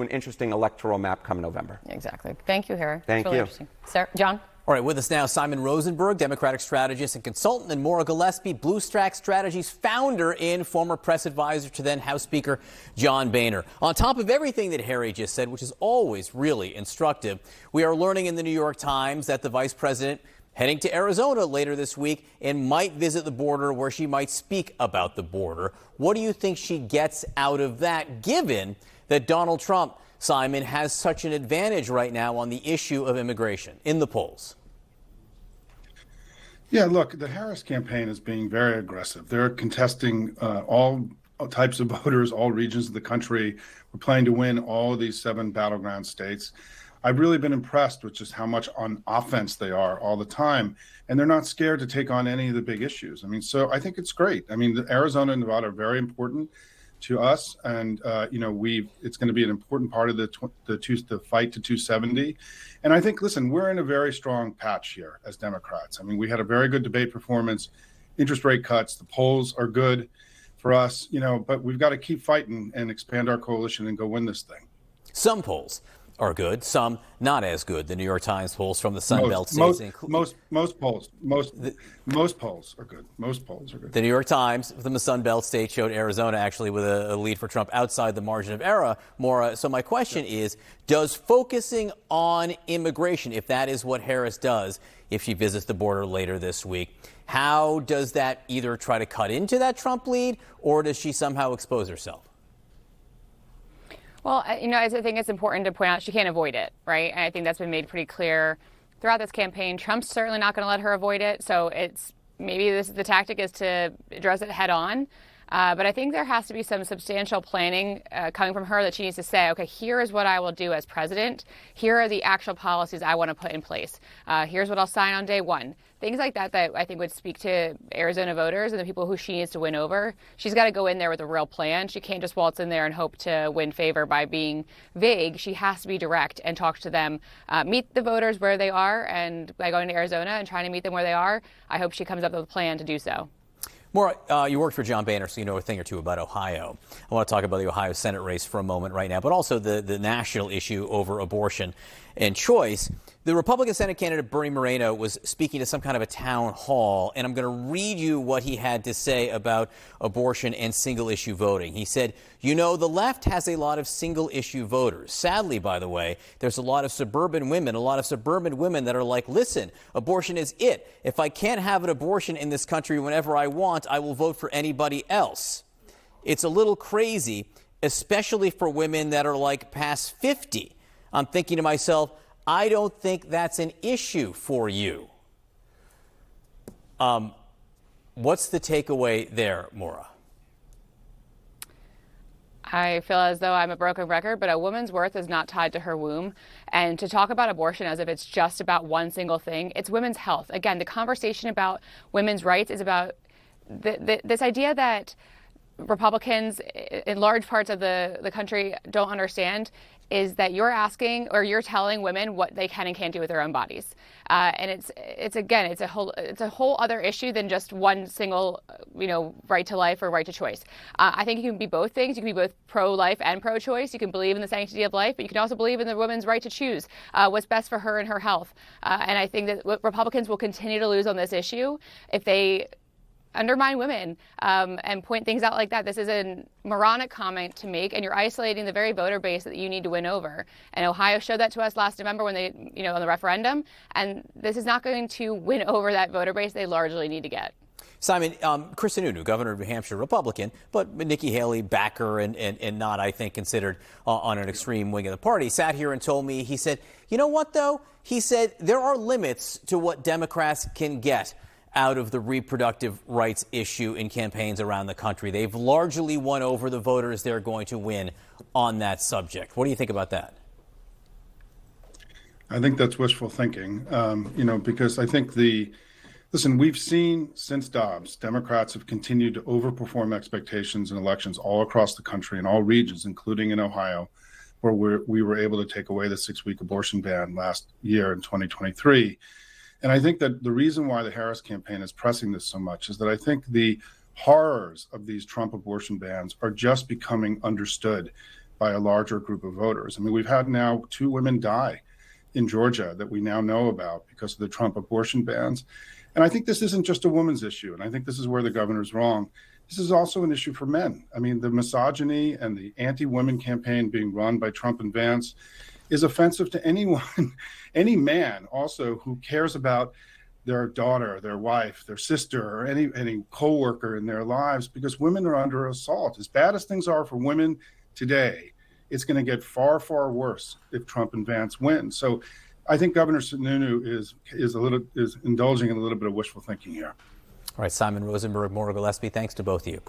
an interesting electoral map come November. Exactly. Thank you, Harry. Thank really you. Interesting. Sarah, John? All right, with us now, Simon Rosenberg, Democratic strategist and consultant, and Maura Gillespie, BlueStack Strategies founder and former press advisor to then House Speaker John Boehner. On top of everything that Harry just said, which is always really instructive, we are learning in the New York Times that the vice president heading to Arizona later this week and might visit the border, where she might speak about the border. What do you think she gets out of that, given that Donald Trump, Simon, has such an advantage right now on the issue of immigration in the polls? Yeah, look, the Harris campaign is being very aggressive. They're contesting all types of voters, all regions of the country. We're planning to win all of these 7 battleground states. I've really been impressed with just how much on offense they are all the time. And they're not scared to take on any of the big issues. I mean, so I think it's great. I mean, Arizona and Nevada are very important to us. And, it's going to be an important part of the fight to 270. And I think, listen, we're in a very strong patch here as Democrats. I mean, we had a very good debate performance, interest rate cuts, the polls are good for us, but we've got to keep fighting and expand our coalition and go win this thing. Some polls are good, some not as good. The New York Times polls from the Sun Belt states. Most polls are good. Most polls are good. The New York Times from the Sun Belt state showed Arizona actually with a lead for Trump outside the margin of error. Maura, so my question is, does focusing on immigration, if that is what Harris does, if she visits the border later this week, how does that either try to cut into that Trump lead, or does she somehow expose herself? Well, I think it's important to point out she can't avoid it, right? And I think that's been made pretty clear throughout this campaign. Trump's certainly not going to let her avoid it. So maybe the tactic is to address it head on. But I think there has to be some substantial planning coming from her that she needs to say, okay, here is what I will do as president. Here are the actual policies I want to put in place. Here's what I'll sign on day one. Things like that I think would speak to Arizona voters and the people who she needs to win over. She's got to go in there with a real plan. She can't just waltz in there and hope to win favor by being vague. She has to be direct and talk to them, meet the voters where they are. And by going to Arizona and trying to meet them where they are, I hope she comes up with a plan to do so. Maura, you worked for John Boehner, so you know a thing or two about Ohio. I want to talk about the Ohio Senate race for a moment right now, but also the national issue over abortion and choice. The Republican Senate candidate Bernie Moreno was speaking to some kind of a town hall, and I'm going to read you what he had to say about abortion and single-issue voting. He said, the left has a lot of single-issue voters. Sadly, by the way, there's a lot of suburban women that are like, listen, abortion is it. If I can't have an abortion in this country whenever I want, I will vote for anybody else. It's a little crazy, especially for women that are like past 50. I'm thinking to myself, I don't think that's an issue for you. What's the takeaway there, Maura? I feel as though I'm a broken record, but a woman's worth is not tied to her womb. And to talk about abortion as if it's just about one single thing, it's women's health. Again, the conversation about women's rights is about this idea that Republicans in large parts of the country don't understand is that you're asking or you're telling women what they can and can't do with their own bodies. And it's a whole other issue than just one single, right to life or right to choice. I think you can be both things. You can be both pro-life and pro-choice. You can believe in the sanctity of life, but you can also believe in the woman's right to choose what's best for her and her health. And I think that Republicans will continue to lose on this issue if they undermine women and point things out like that. This is a moronic comment to make, and you're isolating the very voter base that you need to win over. And Ohio showed that to us last November when they, on the referendum. And this is not going to win over that voter base they largely need to get. Simon, Chris Sununu, governor of New Hampshire, Republican, but Nikki Haley, backer and not, I think, considered on an extreme wing of the party, sat here and told me, he said, you know what, though? He said there are limits to what Democrats can get out of the reproductive rights issue in campaigns around the country. They've largely won over the voters they're going to win on that subject. What do you think about that? I think that's wishful thinking, because I think listen, we've seen since Dobbs, Democrats have continued to overperform expectations in elections all across the country in all regions, including in Ohio, where we were able to take away the 6-week abortion ban last year in 2023. And I think that the reason why the Harris campaign is pressing this so much is that I think the horrors of these Trump abortion bans are just becoming understood by a larger group of voters. I mean, we've had now 2 women die in Georgia that we now know about because of the Trump abortion bans. And I think this isn't just a woman's issue. And I think this is where the governor's wrong. This is also an issue for men. I mean, the misogyny and the anti-women campaign being run by Trump and Vance is offensive to anyone, any man also who cares about their daughter, their wife, their sister, or any co-worker in their lives, because women are under assault. As bad as things are for women today, it's going to get far, far worse if Trump and Vance win. So I think Governor Sununu is indulging in a little bit of wishful thinking here. All right, Simon Rosenberg, Maura Gillespie, thanks to both of you.